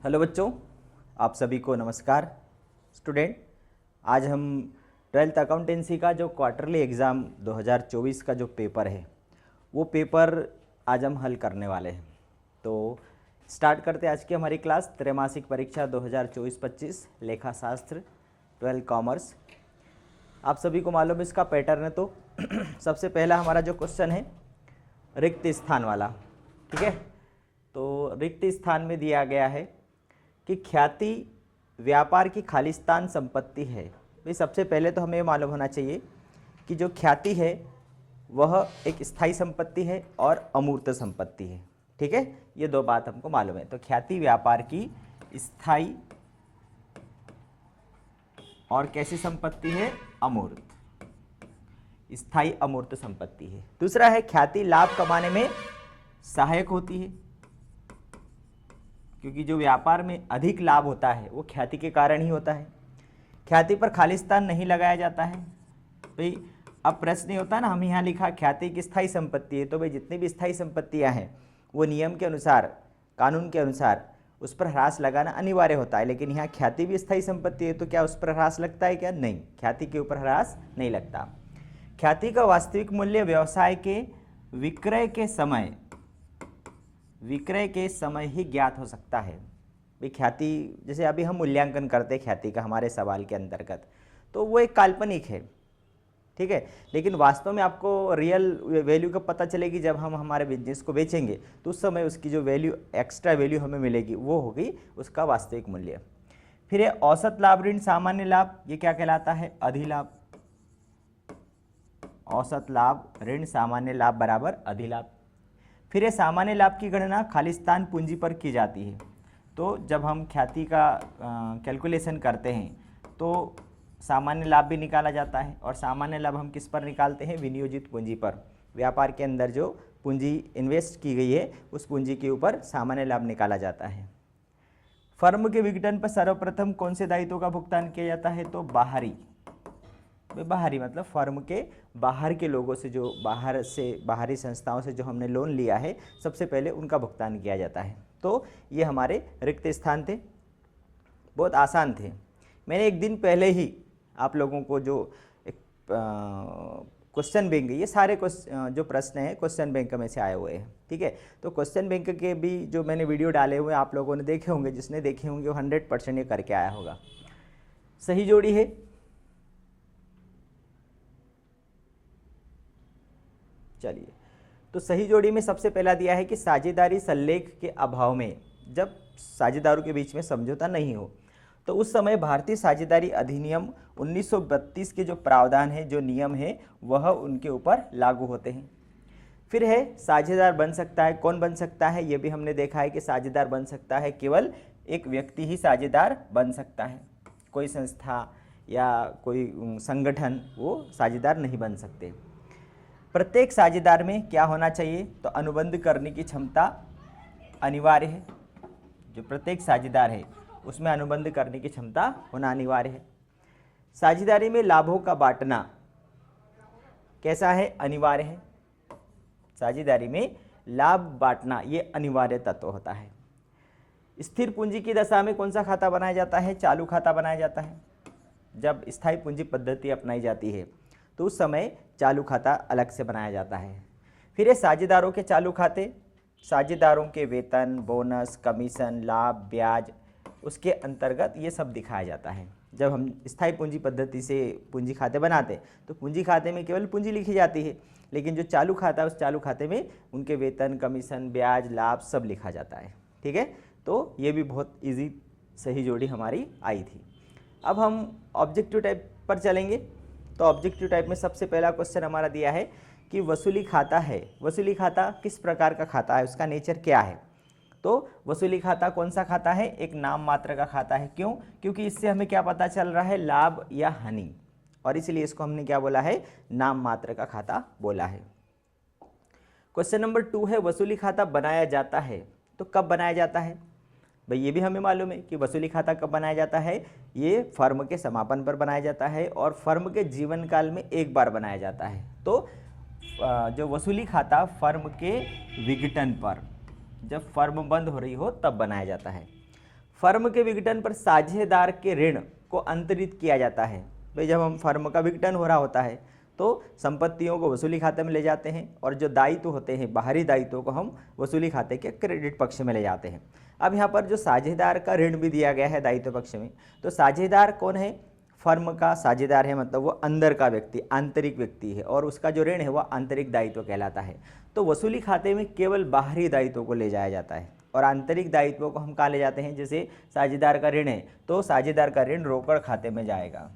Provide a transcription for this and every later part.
Hello बच्चों, आप सभी को नमस्कार। स्टूडेंट, आज हम 12th अकाउंटेंसी का जो क्वार्टरली एग्ज़ाम 2024 का जो पेपर है वो पेपर आज हम हल करने वाले हैं। तो स्टार्ट करते हैं आज की हमारी क्लास। त्रैमासिक परीक्षा 2024-25 लेखा शास्त्र 12 कॉमर्स। आप सभी को मालूम है इसका पैटर्न है। तो सबसे पहला हमारा जो क्वेश्चन है रिक्त स्थान वाला, ठीक है। तो रिक्त स्थान में दिया गया है कि ख्याति व्यापार की खालिस्तान संपत्ति है। भाई सबसे पहले तो हमें मालूम होना चाहिए कि जो ख्याति है वह एक स्थायी संपत्ति है और अमूर्त संपत्ति है, ठीक है। ये दो बात हमको मालूम है। तो ख्याति व्यापार की स्थायी और कैसी संपत्ति है? अमूर्त, स्थायी अमूर्त संपत्ति है। दूसरा है ख्याति लाभ कमाने में सहायक होती है, क्योंकि जो व्यापार में अधिक लाभ होता है वो ख्याति के कारण ही होता है। ख्याति पर खालिस्तान नहीं लगाया जाता है। भाई अब प्रश्न ये होता है ना, हम यहाँ लिखा ख्याति की स्थायी संपत्ति है, तो भाई जितनी भी स्थायी संपत्तियाँ हैं वो नियम के अनुसार, कानून के अनुसार उस पर ह्रास लगाना अनिवार्य होता है। लेकिन यहाँ ख्याति भी स्थायी संपत्ति है, तो क्या उस पर ह्रास लगता है क्या? नहीं, ख्याति के ऊपर ह्रास नहीं लगता। ख्याति का वास्तविक मूल्य व्यवसाय के विक्रय के समय ही ज्ञात हो सकता है। भाई ख्याति, जैसे अभी हम मूल्यांकन करते हैं ख्याति का हमारे सवाल के अंतर्गत, तो वो एक काल्पनिक है, ठीक है। लेकिन वास्तव में आपको रियल वैल्यू कब पता चलेगी? जब हम हमारे बिजनेस को बेचेंगे तो उस समय उसकी जो वैल्यू, एक्स्ट्रा वैल्यू हमें मिलेगी, वो होगी उसका वास्तविक मूल्य। फिर है औसत लाभ ऋण सामान्य लाभ, ये क्या कहलाता है? अधिलाभ। औसत लाभ ऋण सामान्य लाभ बराबर अधिलाभ। फिर ये सामान्य लाभ की गणना खालिस्तान पूंजी पर की जाती है। तो जब हम ख्याति का कैलकुलेशन करते हैं तो सामान्य लाभ भी निकाला जाता है, और सामान्य लाभ हम किस पर निकालते हैं? विनियोजित पूंजी पर। व्यापार के अंदर जो पूंजी इन्वेस्ट की गई है उस पूंजी के ऊपर सामान्य लाभ निकाला जाता है। फर्म के विघटन पर सर्वप्रथम कौन से दायित्वों का भुगतान किया जाता है? तो बाहरी मतलब फर्म के बाहर के लोगों से, जो बाहरी संस्थाओं से जो हमने लोन लिया है, सबसे पहले उनका भुगतान किया जाता है। तो ये हमारे रिक्त स्थान थे, बहुत आसान थे। मैंने एक दिन पहले ही आप लोगों को जो एक क्वेश्चन बैंक, ये सारे जो प्रश्न हैं क्वेश्चन बैंक में से आए हुए हैं, ठीक है। तो क्वेश्चन बैंक के भी जो मैंने वीडियो डाले हुए आप लोगों ने देखे होंगे, जिसने देखे होंगे वो 100% ये करके आया होगा। सही जोड़ी है। चलिए, तो सही जोड़ी में सबसे पहला दिया है कि साझेदारी सल्लेख के अभाव में, जब साझेदारों के बीच में समझौता नहीं हो, तो उस समय भारतीय साझेदारी अधिनियम 1932 के जो प्रावधान है, जो नियम है, वह उनके ऊपर लागू होते हैं। फिर है साझेदार बन सकता है। कौन बन सकता है? ये भी हमने देखा है कि साझेदार बन सकता है, केवल एक व्यक्ति ही साझेदार बन सकता है। कोई संस्था या कोई संगठन वो साझेदार नहीं बन सकते। प्रत्येक साझेदार में क्या होना चाहिए? तो अनुबंध करने की क्षमता अनिवार्य है। जो प्रत्येक साझेदार है उसमें अनुबंध करने की क्षमता होना अनिवार्य है। साझेदारी में लाभों का बांटना कैसा है? अनिवार्य है। साझेदारी में लाभ बांटना ये अनिवार्य तत्व होता है। स्थिर पूंजी की दशा में कौन सा खाता बनाया जाता है? चालू खाता बनाया जाता है। जब स्थायी पूंजी पद्धति अपनाई जाती है तो उस समय चालू खाता अलग से बनाया जाता है। फिर ये साझेदारों के चालू खाते, साझेदारों के वेतन, बोनस, कमीशन, लाभ, ब्याज, उसके अंतर्गत ये सब दिखाया जाता है। जब हम स्थायी पूंजी पद्धति से पूंजी खाते बनाते तो पूंजी खाते में केवल पूंजी लिखी जाती है, लेकिन जो चालू खाता है उस चालू खाते में उनके वेतन, कमीशन, ब्याज, लाभ सब लिखा जाता है, ठीक है। तो ये भी बहुत ईजी सही जोड़ी हमारी आई थी। अब हम ऑब्जेक्टिव टाइप पर चलेंगे। तो ऑब्जेक्टिव टाइप में सबसे पहला क्वेश्चन हमारा दिया है कि वसूली खाता है। वसूली खाता किस प्रकार का खाता है? उसका नेचर क्या है? तो वसूली खाता कौन सा खाता है? एक नाम मात्र का खाता है। क्यों? क्योंकि इससे हमें क्या पता चल रहा है? लाभ या हानि, और इसलिए इसको हमने क्या बोला है? नाम मात्र का खाता बोला है। क्वेश्चन नंबर 2 है वसूली खाता बनाया जाता है। तो कब बनाया जाता है? भाई ये भी हमें मालूम है कि वसूली खाता कब बनाया जाता है। ये फर्म के समापन पर बनाया जाता है और फर्म के जीवन काल में एक बार बनाया जाता है। तो जो वसूली खाता फर्म के विघटन पर, जब फर्म बंद हो रही हो तब बनाया जाता है। फर्म के विघटन पर साझेदार के ऋण को अंतरित किया जाता है। भाई जब हम फर्म का विघटन हो रहा होता है तो संपत्तियों को वसूली खाते में ले जाते हैं और जो दायित्व होते हैं, बाहरी दायित्वों को हम वसूली खाते के क्रेडिट पक्ष में ले जाते हैं। अब यहाँ पर जो साझेदार का ऋण भी दिया गया है दायित्व पक्ष में, तो साझेदार कौन है? फर्म का साझेदार है, मतलब वो अंदर का व्यक्ति, आंतरिक व्यक्ति है, और उसका जो ऋण है वह आंतरिक दायित्व कहलाता है। तो वसूली खाते में केवल बाहरी दायित्वों को ले जाया जाता है और आंतरिक दायित्वों को हम कहाँ ले जाते हैं? जैसे साझेदार का ऋण है तो साझेदार का ऋण रोकड़ खाते में जाएगा।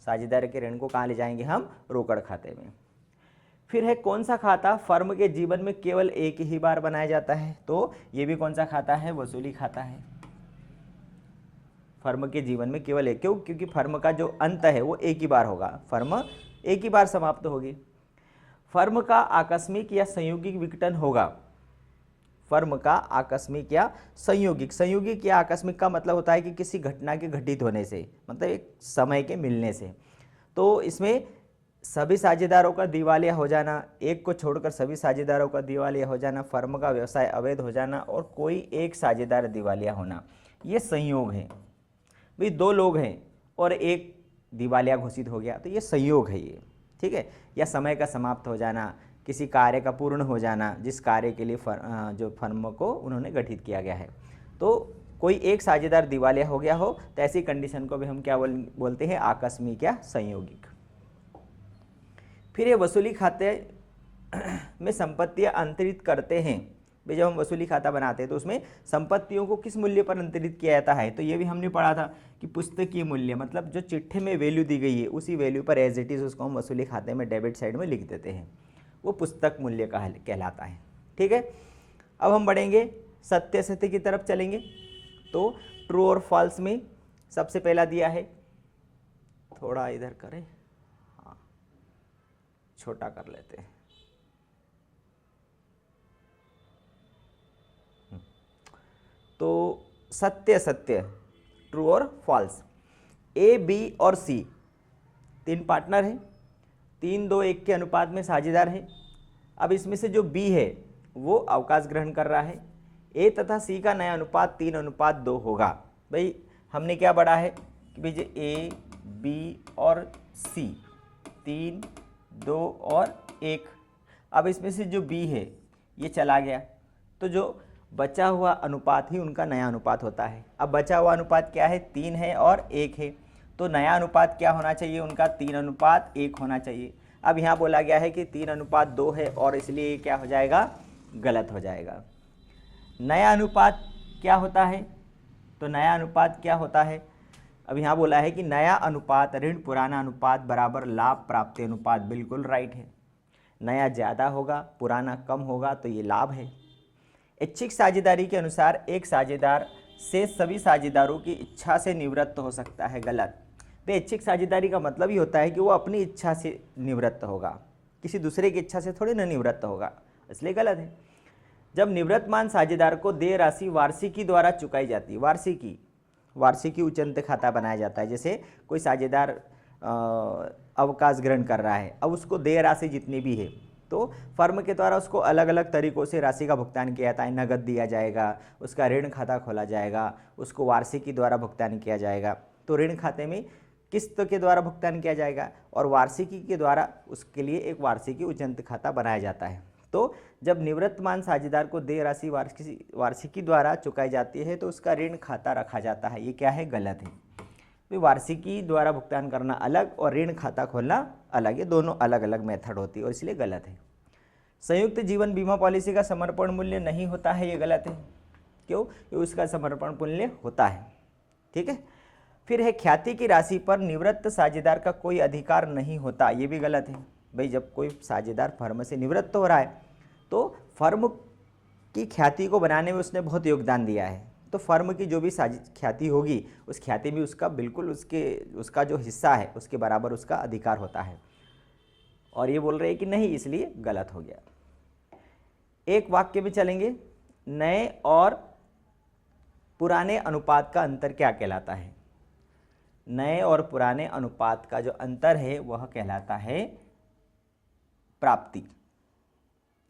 साझेदार के ऋण को कहाँ ले जाएंगे हम? रोकड़ खाते में। फिर है कौन सा खाता फर्म के जीवन में केवल एक ही बार बनाया जाता है? तो ये भी कौन सा खाता है? वसूली खाता है। फर्म के जीवन में केवल एक, क्यों? क्योंकि फर्म का जो अंत है वो एक ही बार होगा, फर्म एक ही बार समाप्त होगी। फर्म का आकस्मिक या संयोगिक विघटन होगा। फर्म का आकस्मिक या संयोगिक, संयोगिक या आकस्मिक का मतलब होता है कि किसी घटना के घटित होने से, मतलब एक समय के मिलने से। तो इसमें सभी साझेदारों का दिवालिया हो जाना, एक को छोड़कर सभी साझेदारों का दिवालिया हो जाना, फर्म का व्यवसाय अवैध हो जाना और कोई एक साझेदार दिवालिया होना, ये संयोग है। भाई दो लोग हैं और एक दिवालिया घोषित हो गया तो ये संयोग है ये, ठीक है। या समय का समाप्त हो जाना, किसी कार्य का पूर्ण हो जाना जिस कार्य के लिए जो फर्म को उन्होंने गठित किया गया है, तो कोई एक साझेदार दिवालिया हो गया हो तो ऐसी कंडीशन को भी हम क्या बोलते हैं? आकस्मिक या संयोगिक। फिर ये वसूली खाते में संपत्तियां अंतरित करते हैं। भाई जब हम वसूली खाता बनाते हैं तो उसमें संपत्तियों को किस मूल्य पर अंतरित किया जाता है? तो ये भी हमने पढ़ा था कि पुस्तकीय मूल्य, मतलब जो चिट्ठे में वैल्यू दी गई है उसी वैल्यू पर एज इट इज़ उसको हम वसूली खाते में डेबिट साइड में लिख देते हैं, वो पुस्तक मूल्य कहलाता है, ठीक है। अब हम बढ़ेंगे सत्य सत्य की तरफ चलेंगे। तो ट्रू और फॉल्स में सबसे पहला दिया है, थोड़ा इधर करें, हाँ छोटा कर लेते हैं। तो सत्य सत्य, ट्रू और फॉल्स। ए, बी और सी तीन पार्टनर हैं, 3-2-1 के अनुपात में साझेदार है। अब इसमें से जो बी है वो अवकाश ग्रहण कर रहा है। ए तथा सी का नया अनुपात 3:2 होगा। भाई हमने क्या पढ़ा है कि भाई जो ए, बी और सी 3, 2 और 1, अब इसमें से जो बी है ये चला गया तो जो बचा हुआ अनुपात ही उनका नया अनुपात होता है। अब बचा हुआ अनुपात क्या है? 3 है और 1 है, तो नया अनुपात क्या होना चाहिए उनका? 3:1 होना चाहिए। अब यहाँ बोला गया है कि 3:2 है और इसलिए ये क्या हो जाएगा? गलत हो जाएगा। नया अनुपात क्या होता है? तो नया अनुपात क्या होता है? अब यहाँ बोला है कि नया अनुपात ऋण पुराना अनुपात बराबर लाभ प्राप्ति अनुपात, बिल्कुल राइट है। नया ज़्यादा होगा, पुराना कम होगा, तो ये लाभ है। ऐच्छिक साझेदारी के अनुसार एक साझेदार से सभी साझेदारों की इच्छा से निवृत्त हो सकता है, गलत। तो ऐच्छिक साझेदारी का मतलब ही होता है कि वो अपनी इच्छा से निवृत्त होगा, किसी दूसरे की इच्छा से थोड़ी ना निवृत्त होगा, इसलिए गलत है। जब निवृत्तमान साझेदार को देय राशि वार्षिकी द्वारा चुकाई जाती है, वार्षिकी उचंत खाता बनाया जाता है। जैसे कोई साझेदार अवकाश ग्रहण कर रहा है, अब उसको देय राशि जितनी भी है तो फर्म के द्वारा उसको अलग अलग तरीक़ों से राशि का भुगतान किया जाता है। नगद दिया जाएगा, उसका ऋण खाता खोला जाएगा, उसको वार्षिकी द्वारा भुगतान किया जाएगा। तो ऋण खाते में किस्त के द्वारा भुगतान किया जाएगा और वार्षिकी के द्वारा उसके लिए एक वार्षिकी उचंत खाता बनाया जाता है। तो जब निवृत्तमान साझेदार को देय राशि वार्षिकी द्वारा चुकाई जाती है तो उसका ऋण खाता रखा जाता है। ये क्या है? गलत है। तो वार्षिकी द्वारा भुगतान करना अलग और ऋण खाता खोलना अलग, ये दोनों अलग अलग मेथड होती है और इसलिए गलत है। संयुक्त जीवन बीमा पॉलिसी का समर्पण मूल्य नहीं होता है, ये गलत है। क्यों? क्योंकि उसका समर्पण मूल्य होता है, ठीक है। फिर है ख्याति की राशि पर निवृत्त साझेदार का कोई अधिकार नहीं होता, ये भी गलत है। भाई जब कोई साझेदार फर्म से निवृत्त हो रहा है तो फर्म की ख्याति को बनाने में उसने बहुत योगदान दिया है, तो फर्म की जो भी ख्याति होगी उस ख्याति में उसका बिल्कुल उसका जो हिस्सा है उसके बराबर उसका अधिकार होता है। और ये बोल रहे हैं कि नहीं, इसलिए गलत हो गया। एक वाक्य में चलेंगे, नए और पुराने अनुपात का अंतर क्या कहलाता है? नए और पुराने अनुपात का जो अंतर है वह कहलाता है प्राप्ति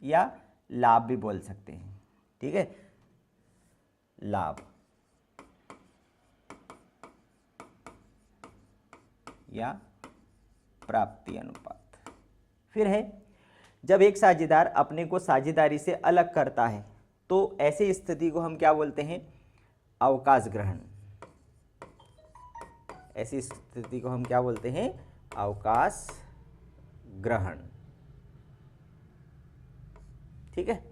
या लाभ भी बोल सकते हैं, ठीक है, लाभ। या प्राप्ति अनुपात। फिर है जब एक साझेदार अपने को साझेदारी से अलग करता है तो ऐसी स्थिति को हम क्या बोलते हैं? अवकाश ग्रहण। ऐसी स्थिति को हम क्या बोलते हैं? अवकाश ग्रहण। ठीक है।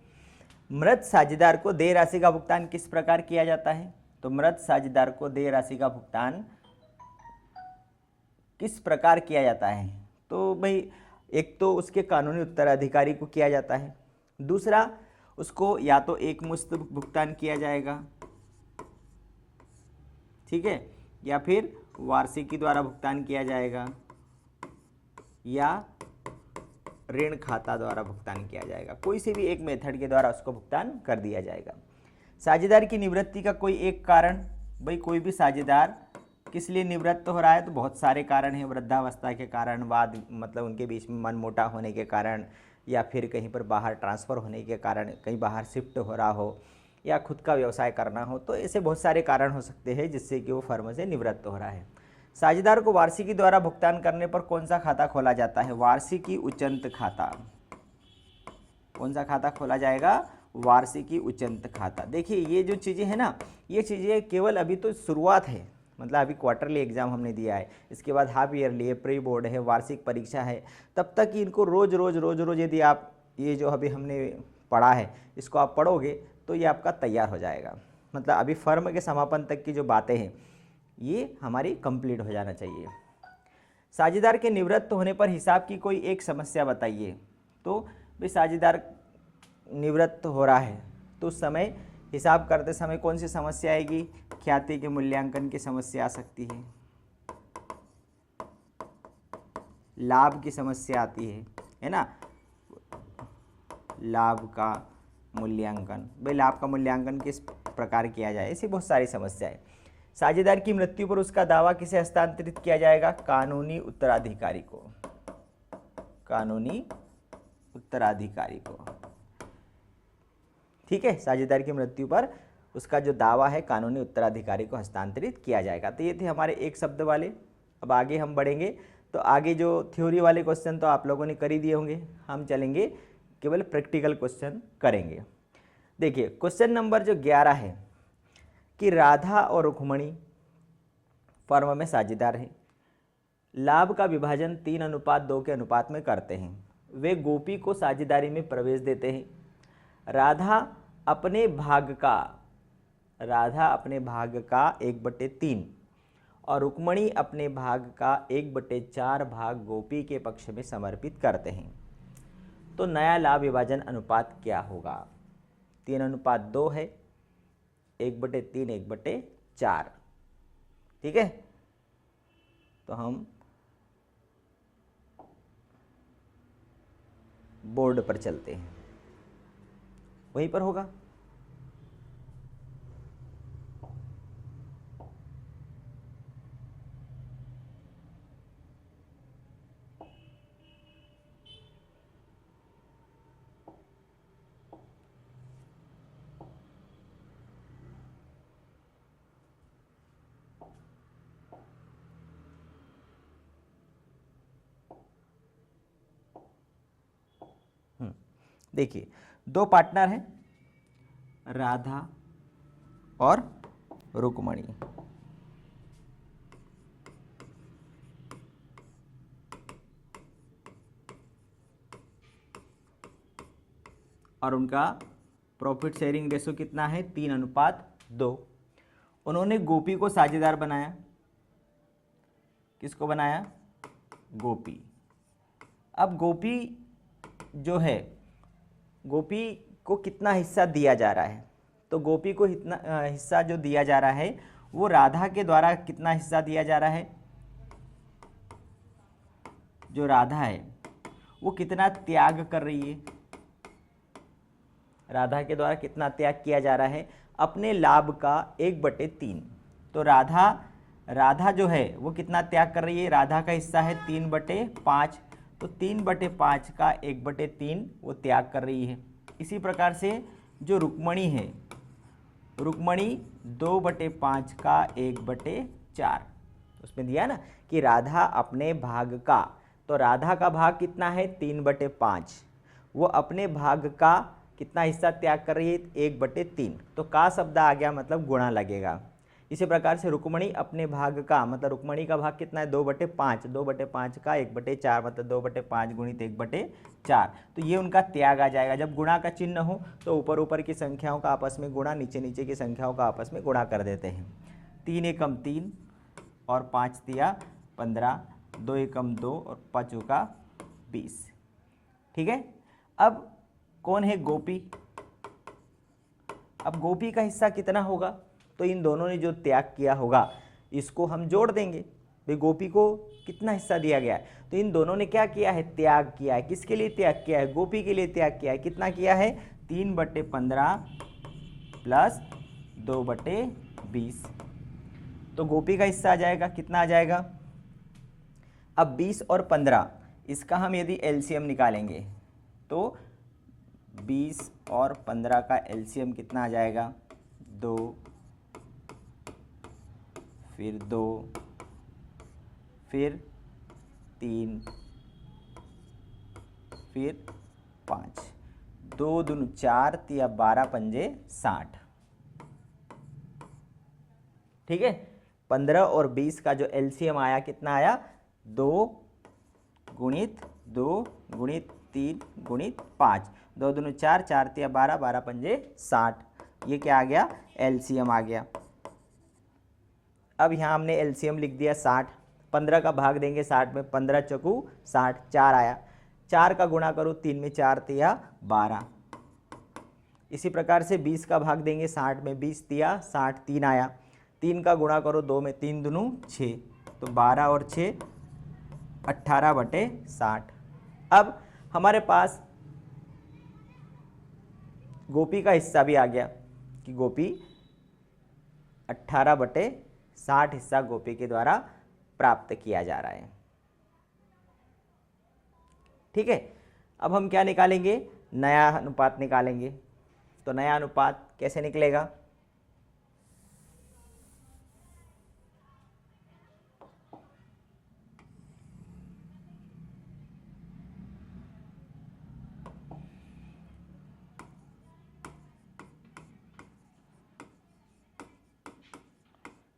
मृत साझेदार को देय राशि का भुगतान किस प्रकार किया जाता है? तो मृत साझेदार को देय राशि का भुगतान किस प्रकार किया जाता है? तो भाई एक तो उसके कानूनी उत्तराधिकारी को किया जाता है, दूसरा उसको या तो एक मुश्त भुगतान किया जाएगा, ठीक है, या फिर वार्षिकी द्वारा भुगतान किया जाएगा, या ऋण खाता द्वारा भुगतान किया जाएगा। कोई से भी एक मेथड के द्वारा उसको भुगतान कर दिया जाएगा। साझेदार की निवृत्ति का कोई एक कारण, भाई कोई भी साझेदार किस लिए निवृत्त हो रहा है? तो बहुत सारे कारण हैं। वृद्धावस्था के कारण, वाद मतलब उनके बीच में मनमुटा होने के कारण, या फिर कहीं पर बाहर ट्रांसफ़र होने के कारण, कहीं बाहर शिफ्ट हो रहा हो, या खुद का व्यवसाय करना हो। तो ऐसे बहुत सारे कारण हो सकते हैं जिससे कि वो फर्म से निवृत्त हो रहा है। साझेदार को वार्षिकी द्वारा भुगतान करने पर कौन सा खाता खोला जाता है? वार्षिकी उचंत खाता। कौन सा खाता खोला जाएगा? वार्षिकी उचंत खाता। देखिए ये जो चीज़ें हैं ना, ये चीज़ें केवल अभी तो शुरुआत है, मतलब अभी क्वार्टरली एग्जाम हमने दिया है, इसके बाद हाफ ईयरली है, प्री बोर्ड है, वार्षिक परीक्षा है। तब तक इनको रोज़ रोज़ यदि आप ये जो अभी हमने पढ़ा है इसको आप पढ़ोगे तो ये आपका तैयार हो जाएगा। मतलब अभी फर्म के समापन तक की जो बातें हैं ये हमारी कंप्लीट हो जाना चाहिए। साझेदार के निवृत्त होने पर हिसाब की कोई एक समस्या बताइए। तो भाई साझेदार निवृत्त हो रहा है तो उस समय हिसाब करते समय कौन सी समस्या आएगी? ख्याति के मूल्यांकन की समस्या आ सकती है, लाभ की समस्या आती है ना, लाभ का मूल्यांकन, भाई लाभ का मूल्यांकन किस प्रकार किया जाए, ऐसी बहुत सारी समस्याएं। साझेदार की मृत्यु पर उसका दावा किसे हस्तांतरित किया जाएगा? कानूनी उत्तराधिकारी को। कानूनी उत्तराधिकारी को, ठीक है। साझेदार की मृत्यु पर उसका जो दावा है कानूनी उत्तराधिकारी को हस्तांतरित किया जाएगा। तो ये थे हमारे एक शब्द वाले। अब आगे हम बढ़ेंगे तो आगे जो थ्योरी वाले क्वेश्चन तो आप लोगों ने कर ही दिए होंगे, हम चलेंगे केवल प्रैक्टिकल क्वेश्चन करेंगे। देखिए क्वेश्चन नंबर जो 11 है कि राधा और रुक्मणी फर्म में साझेदार हैं, लाभ का विभाजन 3:2 के अनुपात में करते हैं। वे गोपी को साझेदारी में प्रवेश देते हैं। राधा अपने भाग का 1/3 और रुक्मणी अपने भाग का 1/4 भाग गोपी के पक्ष में समर्पित करते हैं। तो नया लाभ विभाजन अनुपात क्या होगा? 3:2 है, 1/3 1/4, ठीक है। तो हम बोर्ड पर चलते हैं, वहीं पर होगा। देखिए दो पार्टनर हैं, राधा और रुक्मणी। और उनका प्रॉफिट शेयरिंग रेशो कितना है? 3:2। उन्होंने गोपी को साझेदार बनाया। किसको बनाया? गोपी। अब गोपी जो है, गोपी को कितना हिस्सा दिया जा रहा है? तो गोपी को इतना हिस्सा जो दिया जा रहा है वो राधा के द्वारा कितना हिस्सा दिया जा रहा है? जो राधा है वो कितना त्याग कर रही है? राधा के द्वारा कितना त्याग किया जा रहा है? अपने लाभ का 1/3। तो राधा जो है वो कितना त्याग कर रही है? राधा का हिस्सा है 3/5, तो 3/5 का 1/3 वो त्याग कर रही है। इसी प्रकार से जो रुक्मणी है, रुक्मणी 2/5 का 1/4, उसमें दिया ना कि राधा अपने भाग का, तो राधा का भाग कितना है 3/5, वो अपने भाग का कितना हिस्सा त्याग कर रही है 1/3, तो का शब्द आ गया मतलब गुणा लगेगा। इसी प्रकार से रुक्मणी अपने भाग का, मतलब रुक्मणी का भाग कितना है 2/5, 2/5 का 1/4 मतलब 2/5 गुणित 1/4, तो ये उनका त्याग आ जाएगा। जब गुणा का चिन्ह हो तो ऊपर ऊपर की संख्याओं का आपस में गुणा, नीचे नीचे की संख्याओं का आपस में गुणा कर देते हैं। 3 एकम 3 और 5 तिया 15, 2 एकम 2 और 5 चौका 20। ठीक है, अब कौन है गोपी? अब गोपी का हिस्सा कितना होगा? तो इन दोनों ने जो त्याग किया होगा इसको हम जोड़ देंगे। भाई गोपी को कितना हिस्सा दिया गया है, तो इन दोनों ने क्या किया है, त्याग किया है। किसके लिए त्याग किया है? गोपी के लिए त्याग किया है। कितना किया है? 3/15 प्लस 2/20, तो गोपी का हिस्सा आ जाएगा, कितना आ जाएगा? अब 20 और 15 इसका हम यदि एलसीएम निकालेंगे तो 20 और 15 का एलसीएम कितना आ जाएगा? 2, फिर 2, फिर 3, फिर 5, 2 दूनी 4 तिया 12 पंजे 60। ठीक है, 15 और 20 का जो एलसीएम आया कितना आया? 2 गुणित 2 गुणित 3 गुणित 5, 2 दूनी 4, 4 तिया 12, 12 पंजे 60, ये क्या आ गया? एलसीएम आ गया। अब यहाँ हमने एलसीएम लिख दिया 60, 15 का भाग देंगे 60 में, 15 चौकू 60, 4 आया। 4 का गुणा करो 3 में, 4 तिया 12। इसी प्रकार से 20 का भाग देंगे 60 में, 20 तिया 60, 3 आया। 3 का गुणा करो 2 में, 3 दूनू 6, तो 12 और 6 18/60। अब हमारे पास गोपी का हिस्सा भी आ गया कि गोपी 18/60 हिस्सा गोपी के द्वारा प्राप्त किया जा रहा है। ठीक है, अब हम क्या निकालेंगे? नया अनुपात निकालेंगे। तो नया अनुपात कैसे निकलेगा?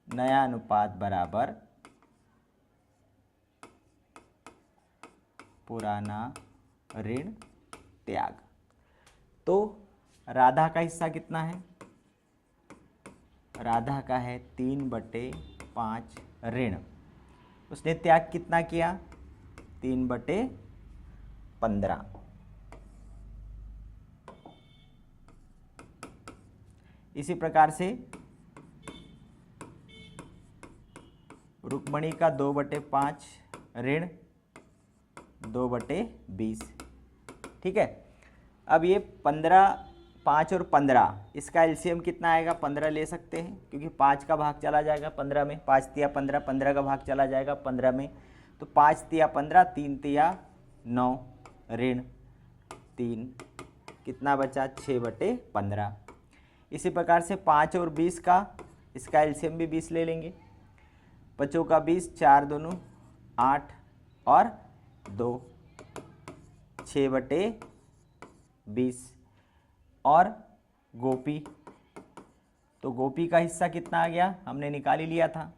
नया अनुपात बराबर पुराना ऋण त्याग। तो राधा का हिस्सा कितना है? राधा का है 3/5 ऋण, उसने त्याग कितना किया? 3/15। इसी प्रकार से रुक्मणी का 2/5 ऋण 2/20। ठीक है, अब ये 15, 5 और 15 इसका एलसीएम कितना आएगा? 15 ले सकते हैं क्योंकि 5 का भाग चला जाएगा 15 में, 5 तिया 15, 15 का भाग चला जाएगा 15 में, तो 5 तिया 15, 3 तिया 9 ऋण 3, कितना बचा? 6/15। इसी प्रकार से 5 और 20 का इसका एलसीएम भी 20 ले लेंगे। 5 का 20, 4 दोनों 8 और 2, 6/20। और गोपी, तो गोपी का हिस्सा कितना आ गया? हमने निकाल ही लिया था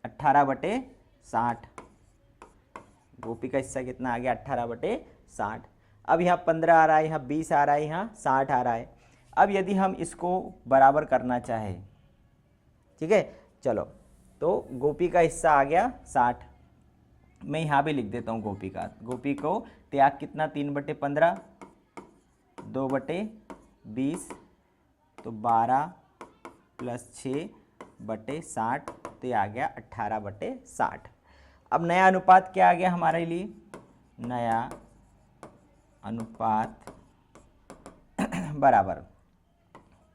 18/60। गोपी का हिस्सा कितना आ गया? 18/60। अब यहाँ 15 आ रहा है, यहाँ 20 आ रहा है, यहाँ 60 आ रहा है। अब यदि हम इसको बराबर करना चाहें, ठीक है, चलो, तो गोपी का हिस्सा आ गया 60। मैं यहाँ भी लिख देता हूँ गोपी का। गोपी को त्याग कितना? 3/15, 2/20, तो 12 प्लस 6/60, तो ये आ गया 18/60। अब नया अनुपात क्या आ गया हमारे लिए? नया अनुपात बराबर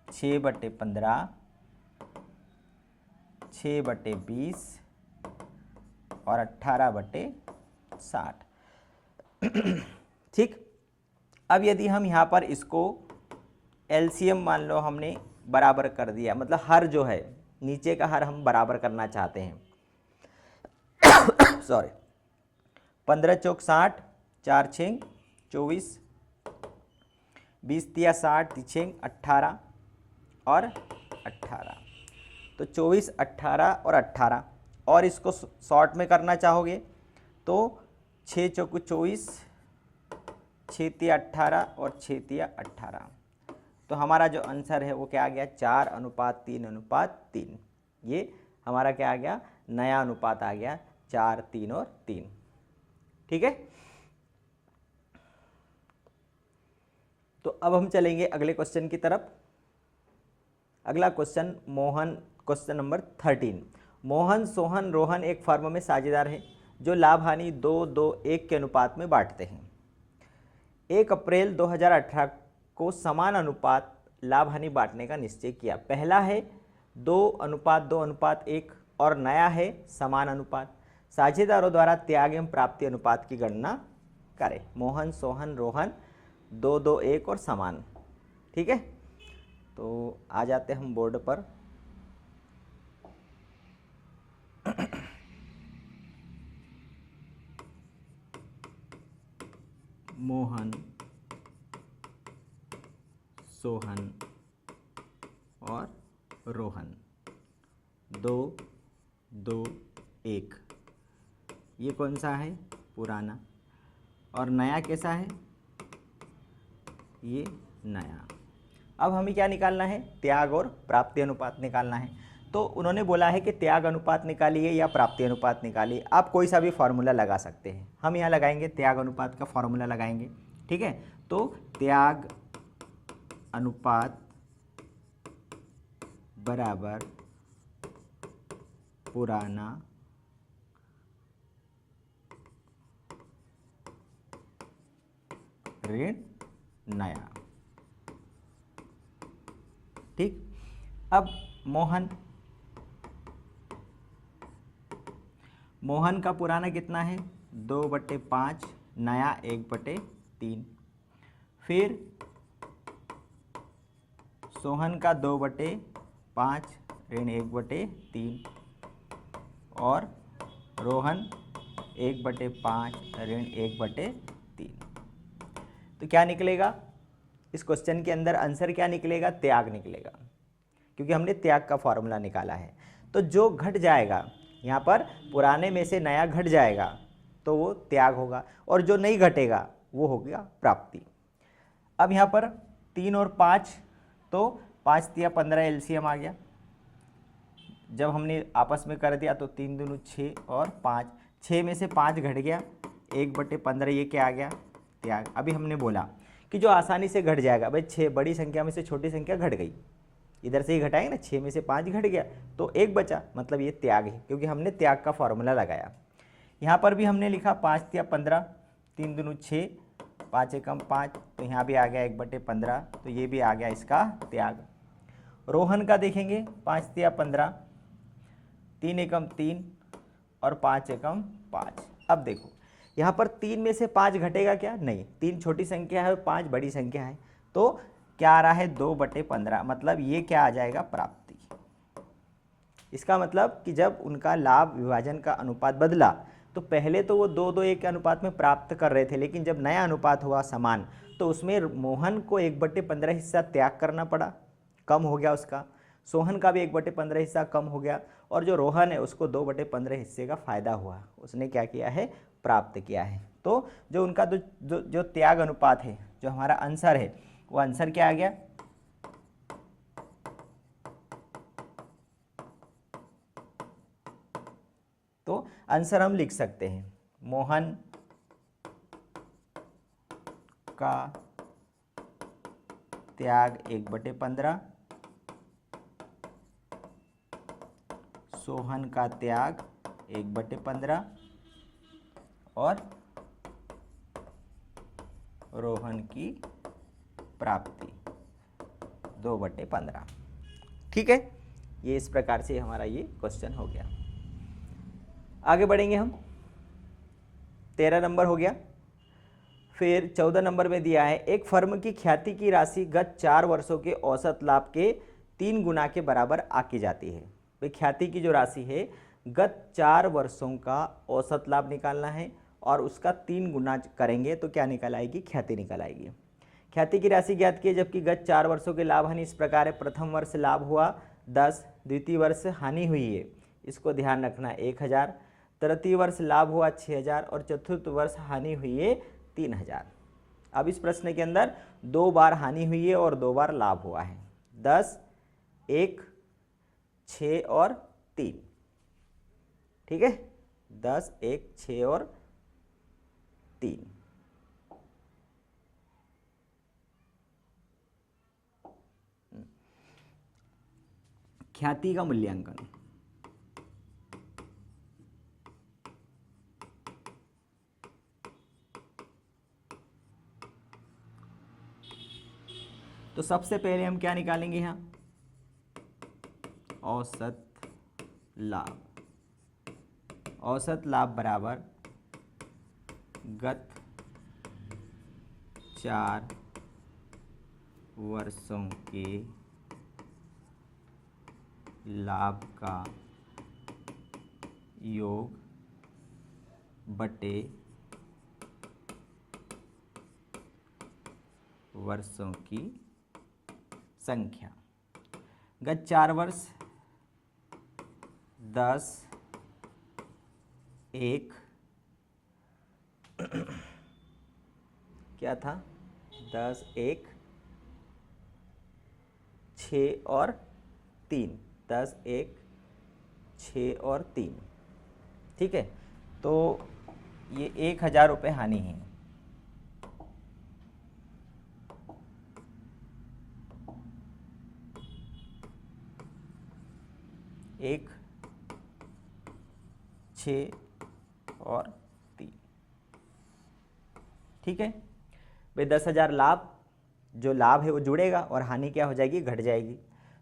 6/15, 6/20 और 18/60। ठीक, अब यदि हम यहाँ पर इसको एलसीएम मान लो हमने बराबर कर दिया, मतलब हर जो है नीचे का हर हम बराबर करना चाहते हैं, सॉरी 15 चौक 60, 4 छेंग 24, 20 तिया 60, छेंग 18 और 18। तो 24, 18 और 18, और इसको शॉर्ट में करना चाहोगे तो 6 चौक 24, 6 तिया 18 और 6 तिया 18। तो हमारा जो आंसर है वो क्या आ गया, 4:3:3। ये हमारा क्या आ गया, नया अनुपात आ गया, 4, 3 और 3। ठीक है। तो अब हम चलेंगे अगले क्वेश्चन की तरफ। अगला question question number 13। Mohan, Sohan, Rohan एक फर्म में साझेदार हैं जो लाभ हानि 2-2-1 के अनुपात में बांटते हैं। 1 अप्रैल 2018 को समान अनुपात लाभ हानि बांटने का निश्चय किया। पहला है 2:2:1 और नया है समान अनुपात। साझेदारों द्वारा त्याग एवं प्राप्ति अनुपात की गणना करें। मोहन, सोहन, रोहन 2-2-1 और समान। ठीक है। तो आ जाते हम बोर्ड पर। मोहन, सोहन और रोहन 2-2-1। ये कौन सा है, पुराना, और नया कैसा है, ये नया। अब हमें क्या निकालना है, त्याग और प्राप्ति अनुपात निकालना है। तो उन्होंने बोला है कि त्याग अनुपात निकालिए या प्राप्ति अनुपात निकालिए। आप कोई सा भी फॉर्मूला लगा सकते हैं। हम यहाँ लगाएंगे त्याग अनुपात का फॉर्मूला लगाएंगे। ठीक है। तो त्याग अनुपात बराबर पुराना ऋण नया। ठीक। अब मोहन का पुराना कितना है, 2/5, नया 1/3। फिर सोहन का 2/5 ऋण 1/3 और रोहन 1/5 ऋण 1/3। तो क्या निकलेगा इस क्वेश्चन के अंदर, आंसर क्या निकलेगा, त्याग निकलेगा, क्योंकि हमने त्याग का फॉर्मूला निकाला है। तो जो घट जाएगा यहाँ पर, पुराने में से नया घट जाएगा तो वो त्याग होगा, और जो नहीं घटेगा वो हो गया प्राप्ति। अब यहाँ पर 3 और 5, तो 5 तिया 15 एलसीएम आ गया। जब हमने आपस में कर दिया तो 3 दूनी 6 और 5, 6 में से 5 घट गया, 1/15, ये क्या आ गया, त्याग। अभी हमने बोला कि जो आसानी से घट जाएगा, भाई 6 बड़ी संख्या में से छोटी संख्या घट गई, इधर से ही घटाएंगे ना, 6 में से 5 घट गया तो 1 बचा, मतलब ये त्याग है, क्योंकि हमने त्याग का फॉर्मूला लगाया। यहाँ पर भी हमने लिखा 5 तिया 15, 3 दूनी 6, 5 एकम 5, तो यहाँ भी आ गया 1/15, तो ये भी आ गया इसका त्याग। रोहन का देखेंगे, 5 तिया 15, 3 एकम 3 और 5 एकम 5। अब देखो यहाँ पर 3 में से 5 घटेगा क्या, नहीं, 3 छोटी संख्या है और 5 बड़ी संख्या है, तो क्या आ रहा है, 2/15, मतलब ये क्या आ जाएगा, प्राप्ति। इसका मतलब कि जब उनका लाभ विभाजन का अनुपात बदला, तो पहले तो वो 2-2-1 के अनुपात में प्राप्त कर रहे थे, लेकिन जब नया अनुपात हुआ समान, तो उसमें मोहन को 1/15 हिस्सा त्याग करना पड़ा, कम हो गया उसका। सोहन का भी 1/15 हिस्सा कम हो गया, और जो रोहन है उसको 2/15 हिस्से का फायदा हुआ, उसने क्या किया है, प्राप्त किया है। तो जो उनका जो त्याग अनुपात है, जो हमारा आंसर है, वो आंसर क्या आ गया, तो आंसर हम लिख सकते हैं, मोहन का त्याग 1/15, सोहन का त्याग 1/15 और रोहन की प्राप्ति 2/15। ठीक है। ये इस प्रकार से हमारा ये क्वेश्चन हो गया। आगे बढ़ेंगे हम। 13 नंबर हो गया। फिर 14 नंबर में दिया है, एक फर्म की ख्याति की राशि गत 4 वर्षों के औसत लाभ के 3 गुना के बराबर आकी जाती है। भाई ख्याति की जो राशि है गत 4 वर्षों का औसत लाभ निकालना है और उसका 3 गुना करेंगे तो क्या निकल आएगी, ख्याति निकल आएगी। ख्याति की राशि ज्ञात की है, जबकि गत 4 वर्षों के लाभ हानि इस प्रकार है। प्रथम वर्ष लाभ हुआ 10, द्वितीय वर्ष हानि हुई है, इसको ध्यान रखना 1000, तृतीय वर्ष लाभ हुआ 6000 और चतुर्थ वर्ष हानि हुई है 3000। अब इस प्रश्न के अंदर 2 बार हानि हुई है और 2 बार लाभ हुआ है, 10, 1, 6 और 3। ठीक है, 10, 1, 6 और 3। ख्याति का मूल्यांकन। तो सबसे पहले हम क्या निकालेंगे यहाँ, औसत लाभ। औसत लाभ बराबर गत 4 वर्षों के लाभ का योग बटे वर्षों की संख्या। गत 4 वर्ष 10, 1 क्या था, 10, 1, 6 और 3, 10, 1, 6 और 3। ठीक है, तो ये 1000 रुपये हानि है। एक, 6 और 3। ठीक है भाई, 10,000 लाभ, जो लाभ है वो जुड़ेगा और हानि क्या हो जाएगी, घट जाएगी।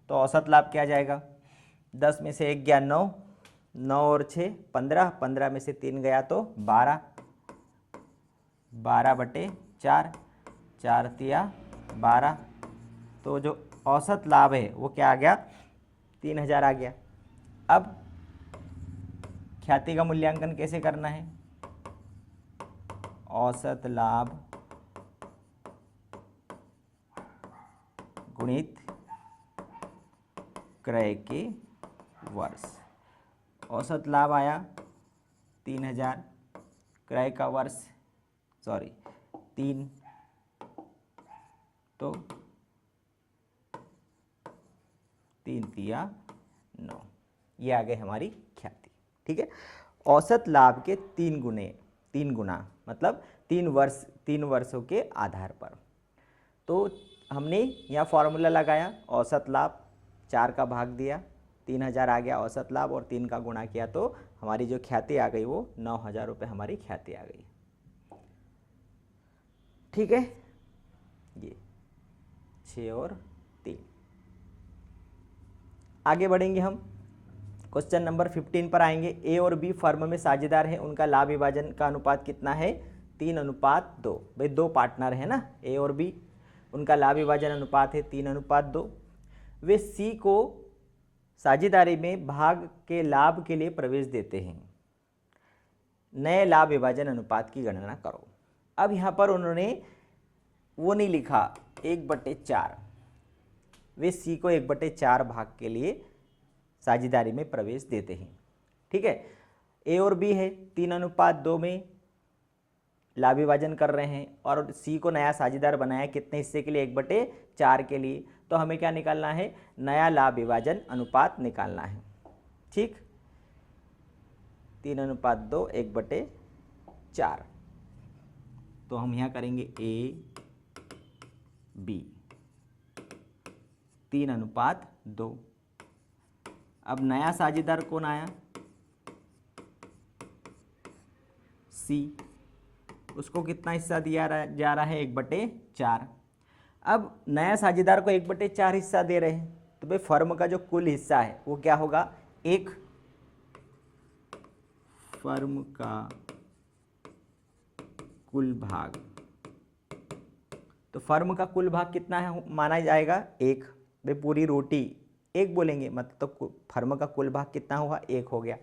तो औसत लाभ क्या जाएगा, 10 में से 1 गया 9, 9 और 6 15, 15 में से 3 गया तो 12, 12 बटे 4, 4 तिया 12। तो जो औसत लाभ है वो क्या आ गया, 3000 आ गया। अब ख्याति का मूल्यांकन कैसे करना है, औसत लाभ गुणित क्रय के वर्ष। औसत लाभ आया 3000, क्रय का वर्ष 3, तो 3 तिया 9, ये आ गई हमारी ख्याति। ठीक है, औसत लाभ के 3 गुना मतलब 3 वर्षों के आधार पर। तो हमने यहाँ फॉर्मूला लगाया, औसत लाभ 4 का भाग दिया, 3000 आ गया औसत लाभ, और 3 का गुणा किया तो हमारी जो ख्याति आ गई वो 9000 रुपये हमारी ख्याति आ गई। ठीक है, ये 6 और 3। आगे बढ़ेंगे हम, क्वेश्चन नंबर 15 पर आएंगे। ए और बी फर्म में साझेदार हैं, उनका लाभ विभाजन का अनुपात कितना है, 3:2। भाई 2 पार्टनर है ना, ए और बी, उनका लाभ विभाजन अनुपात है 3:2। वे सी को साझेदारी में भाग के लाभ के लिए प्रवेश देते हैं, नए लाभ विभाजन अनुपात की गणना करो। अब यहाँ पर उन्होंने वो नहीं लिखा 1/4, वे सी को 1/4 भाग के लिए साझेदारी में प्रवेश देते हैं। ठीक है, ए और बी है 3:2 में लाभ विभाजन कर रहे हैं, और सी को नया साझेदार बनाया कितने हिस्से के लिए, 1/4 के लिए। तो हमें क्या निकालना है, नया लाभ विभाजन अनुपात निकालना है। ठीक, 3:2 1/4। तो हम यहाँ करेंगे ए बी 3:2। अब नया साझेदार कौन आया, सी, उसको कितना हिस्सा दिया जा रहा है, 1/4। अब नया साझेदार को 1/4 हिस्सा दे रहे हैं, तो भाई फर्म का जो कुल हिस्सा है वो क्या होगा, 1। फर्म का कुल भाग, तो फर्म का कुल भाग कितना है माना जाएगा, 1। भाई पूरी रोटी 1 बोलेंगे, मतलब तो फर्म का कुल भाग कितना हुआ, 1 हो गया।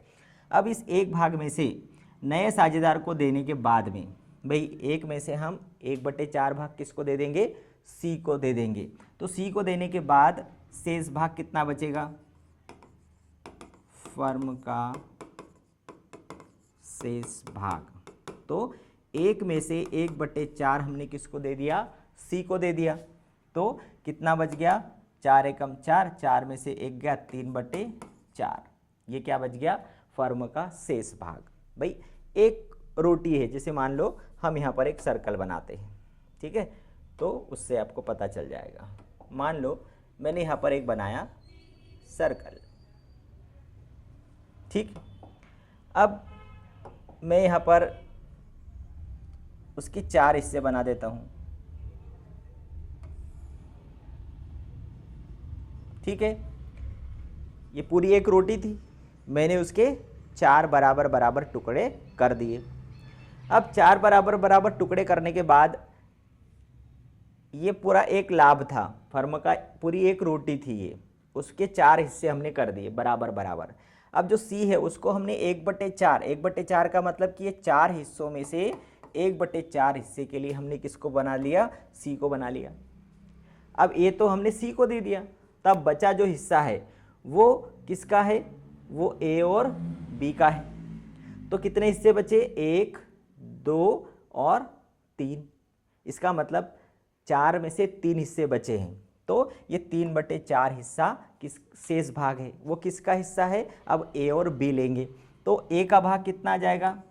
अब इस एक भाग में से नए साझेदार को देने के बाद में भाई एक में से हम 1/4 भाग किसको दे देंगे, सी को दे देंगे। तो सी को देने के बाद शेष भाग कितना बचेगा, फर्म का शेष भाग। तो एक में से 1/4 हमने किसको दे दिया, सी को दे दिया। तो कितना बच गया, 4 एकम 4, 4 में से 1 गया 3/4। ये क्या बच गया, फर्म का शेष भाग। भाई एक रोटी है, जैसे मान लो हम यहाँ पर एक सर्कल बनाते हैं, ठीक है, तो उससे आपको पता चल जाएगा। मान लो मैंने यहाँ पर एक बनाया सर्कल, ठीक। अब मैं यहाँ पर उसके 4 हिस्से बना देता हूँ, ठीक है। ये पूरी एक रोटी थी, मैंने उसके 4 बराबर बराबर टुकड़े कर दिए। अब 4 बराबर बराबर टुकड़े करने के बाद ये पूरा एक लाभ था फर्म का, पूरी एक रोटी थी ये, उसके 4 हिस्से हमने कर दिए बराबर बराबर। अब जो सी है उसको हमने 1/4, 1/4 का मतलब कि ये 4 हिस्सों में से 1/4 हिस्से के लिए हमने किसको बना लिया, सी को बना लिया। अब ये तो हमने सी को दे दिया, तब बचा जो हिस्सा है वो किसका है, वो ए और बी का है। तो कितने हिस्से बचे, 1, 2 और 3। इसका मतलब 4 में से 3 हिस्से बचे हैं। तो ये 3/4 हिस्सा किस शेष भाग है, वो किसका हिस्सा है, अब ए और बी लेंगे। तो ए का भाग कितना आ जाएगा,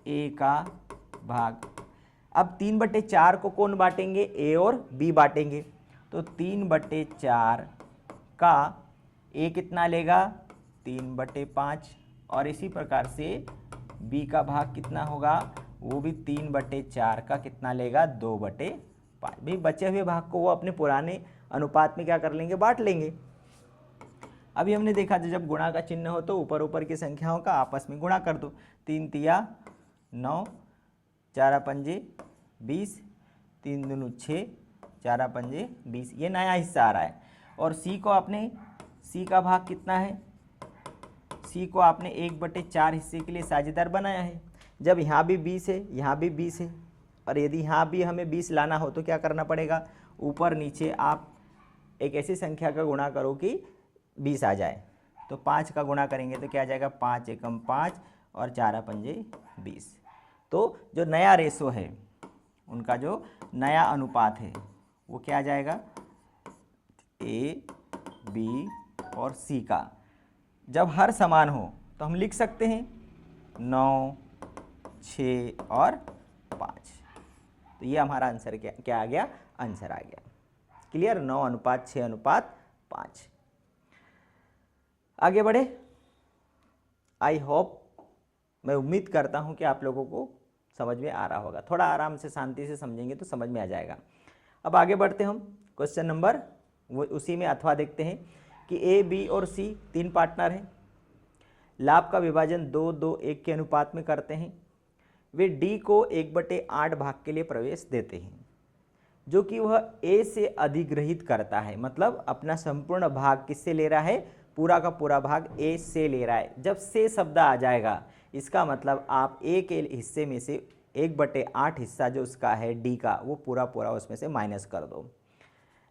ए का भाग। अब 3/4 को कौन बांटेंगे, ए और बी बांटेंगे। तो 3/4 का ए कितना लेगा, 3/5, और इसी प्रकार से बी का भाग कितना होगा, वो भी 3/4 का कितना लेगा, 2/5। भाई बचे हुए भाग को वो अपने पुराने अनुपात में क्या कर लेंगे, बांट लेंगे। अभी हमने देखा था जब गुणा का चिन्ह हो तो ऊपर ऊपर की संख्याओं का आपस में गुणा कर दो। 3 तिया 9, 4 पंजे 20, 3 दूनी 6, 4 पंजे 20। ये नया हिस्सा आ रहा है। और सी को आपने, सी का भाग कितना है, सी को आपने 1/4 हिस्से के लिए साझेदार बनाया है। जब यहाँ भी 20 है, यहाँ भी 20 है, और यदि यहाँ भी हमें 20 लाना हो तो क्या करना पड़ेगा, ऊपर नीचे आप एक ऐसी संख्या का गुणा करो कि 20 आ जाए। तो 5 का गुणा करेंगे तो क्या आ जाएगा, 5 एकम 5 और 4 पंजे 20। तो जो नया रेशो है, उनका जो नया अनुपात है वो क्या आ जाएगा, ए बी और सी का जब हर समान हो तो हम लिख सकते हैं 9, 6 और 5। तो ये हमारा आंसर क्या आ गया, आंसर आ गया। क्लियर, 9:6:5। आगे बढ़े। आई होप, मैं उम्मीद करता हूँ कि आप लोगों को समझ में आ रहा होगा। थोड़ा आराम से शांति से समझेंगे तो समझ में आ जाएगा। अब आगे बढ़ते हम क्वेश्चन नंबर वो उसी में अथवा देखते हैं कि ए बी और सी 3 पार्टनर हैं। लाभ का विभाजन 2-2-1 के अनुपात में करते हैं। वे डी को 1/8 भाग के लिए प्रवेश देते हैं, जो कि वह ए से अधिग्रहित करता है। मतलब अपना संपूर्ण भाग किससे ले रहा है, पूरा का पूरा भाग ए से ले रहा है। जब से शब्द आ जाएगा इसका मतलब आप ए के हिस्से में से 1/8 हिस्सा जो उसका है डी का, वो पूरा पूरा उसमें से माइनस कर दो।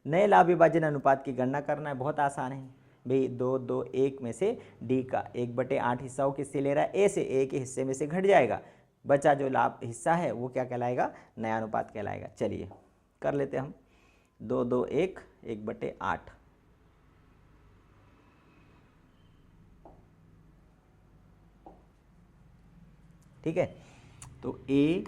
नए लाभ विभाजन अनुपात की गणना करना है, बहुत आसान है भाई। 2-2-1 में से डी का 1/8 हिस्सा वो किससे ले रहा है, ए से, ए के हिस्से में से घट जाएगा। बचा जो लाभ हिस्सा है वो क्या कहलाएगा, नया अनुपात कहलाएगा। चलिए कर लेते हम 2-2-1 1/8। ठीक है, तो ए